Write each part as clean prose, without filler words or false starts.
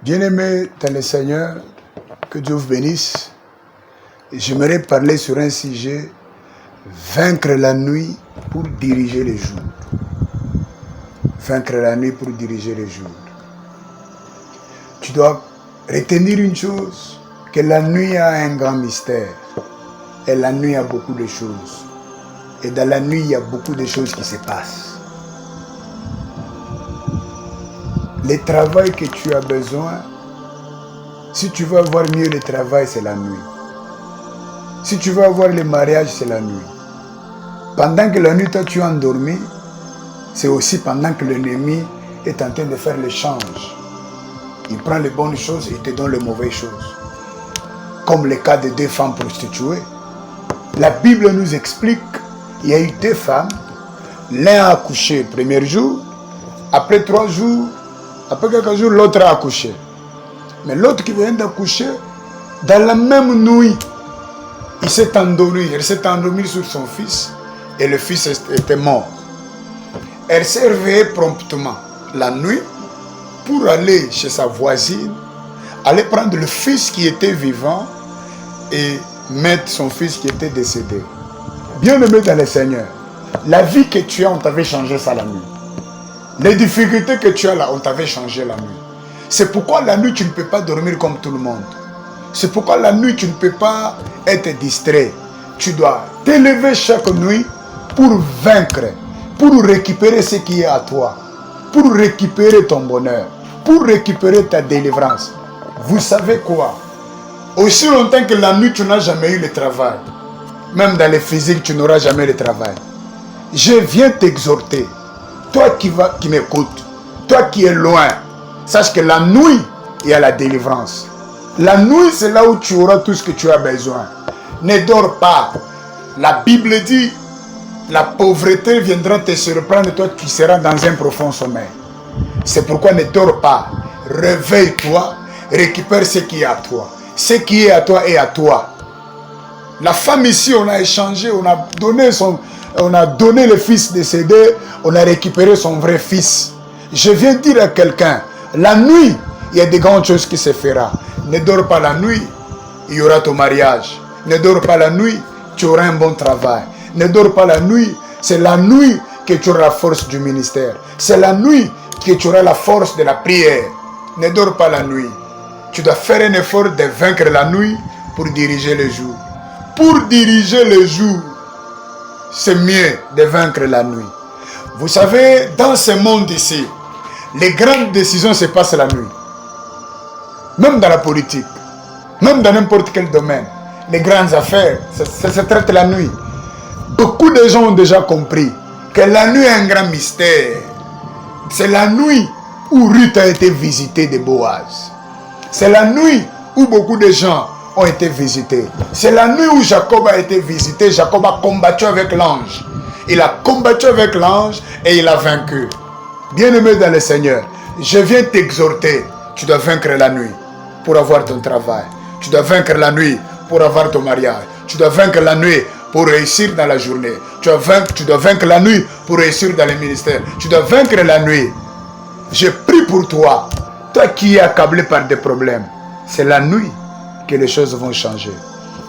Bien-aimés dans le Seigneur, que Dieu vous bénisse. J'aimerais parler sur un sujet, vaincre la nuit pour diriger les jours. Vaincre la nuit pour diriger les jours. Tu dois retenir une chose, que la nuit a un grand mystère. Et la nuit a beaucoup de choses. Et dans la nuit, il y a beaucoup de choses qui se passent. Le travail que tu as besoin, si tu veux avoir mieux le travail, c'est la nuit. Si tu veux avoir le mariage, c'est la nuit. Pendant que la nuit, toi, tu es endormi, c'est aussi pendant que l'ennemi est en train de faire l'échange. Il prend les bonnes choses et il te donne les mauvaises choses. Comme le cas de 2 femmes prostituées. La Bible nous explique, il y a eu 2 femmes, l'un a accouché le premier jour, après 3 jours, après quelques jours, l'autre a accouché. Mais l'autre qui vient d'accoucher, dans la même nuit, il s'est endormi. Elle s'est endormie sur son fils et le fils était mort. Elle s'est réveillée promptement la nuit pour aller chez sa voisine, aller prendre le fils qui était vivant et mettre son fils qui était décédé. Bien-aimé dans le Seigneur, la vie que tu as, on t'avait changé ça la nuit. Les difficultés que tu as là, on t'avait changé la nuit. C'est pourquoi la nuit, tu ne peux pas dormir comme tout le monde. C'est pourquoi la nuit, tu ne peux pas être distrait. Tu dois t'élever chaque nuit pour vaincre, pour récupérer ce qui est à toi, pour récupérer ton bonheur, pour récupérer ta délivrance. Vous savez quoi? Aussi longtemps que la nuit, tu n'as jamais eu le travail. Même dans le physique, tu n'auras jamais le travail. Je viens t'exhorter. Toi qui m'écoutes, toi qui es loin, sache que la nuit, il y a la délivrance. La nuit, c'est là où tu auras tout ce que tu as besoin. Ne dors pas. La Bible dit, la pauvreté viendra te surprendre, toi qui seras dans un profond sommeil. C'est pourquoi ne dors pas. Réveille-toi, récupère ce qui est à toi. Ce qui est à toi est à toi. La femme ici, on a échangé, on a donné le fils décédé, on a récupéré son vrai fils. Je viens dire à quelqu'un, la nuit, il y a des grandes choses qui se feront. Ne dors pas la nuit, il y aura ton mariage. Ne dors pas la nuit, tu auras un bon travail. Ne dors pas la nuit, c'est la nuit que tu auras la force du ministère. C'est la nuit que tu auras la force de la prière. Ne dors pas la nuit. Tu dois faire un effort de vaincre la nuit pour diriger le jour. Pour diriger le jour, c'est mieux de vaincre la nuit. Vous savez, dans ce monde ici, les grandes décisions se passent la nuit. Même dans la politique, même dans n'importe quel domaine, les grandes affaires, ça se traite la nuit. Beaucoup de gens ont déjà compris que la nuit est un grand mystère. C'est la nuit où Ruth a été visitée de Boaz. C'est la nuit où beaucoup de gens ont été visités. C'est la nuit où Jacob a été visité. Jacob a combattu avec l'ange. Il a combattu avec l'ange et il a vaincu. Bien-aimé dans le Seigneur, je viens t'exhorter. Tu dois vaincre la nuit pour avoir ton travail. Tu dois vaincre la nuit pour avoir ton mariage. Tu dois vaincre la nuit pour réussir dans la journée. Tu dois vaincre la nuit pour réussir dans les ministères. Tu dois vaincre la nuit. Je prie pour toi. Toi qui es accablé par des problèmes. C'est la nuit que les choses vont changer.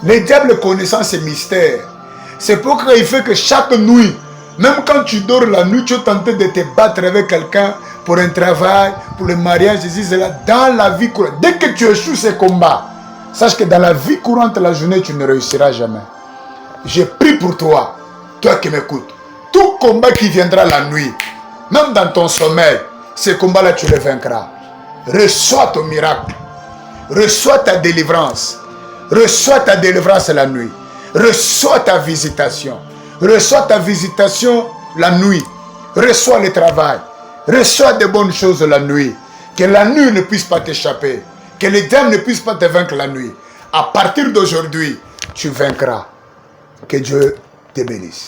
Le diable connaissant ces mystères, c'est pourquoi il fait que chaque nuit, même quand tu dors la nuit, tu es tenté de te battre avec quelqu'un pour un travail, pour le mariage, dans la vie courante. Dès que tu échoues ces combats, sache que dans la vie courante, la journée, tu ne réussiras jamais. Je prie pour toi, toi qui m'écoutes. Tout combat qui viendra la nuit, même dans ton sommeil, ces combats-là, tu les vaincras. Reçois ton miracle. Reçois ta délivrance. Reçois ta délivrance la nuit. Reçois ta visitation. Reçois ta visitation la nuit. Reçois le travail. Reçois de bonnes choses la nuit. Que la nuit ne puisse pas t'échapper. Que les diables ne puissent pas te vaincre la nuit. À partir d'aujourd'hui, tu vaincras. Que Dieu te bénisse.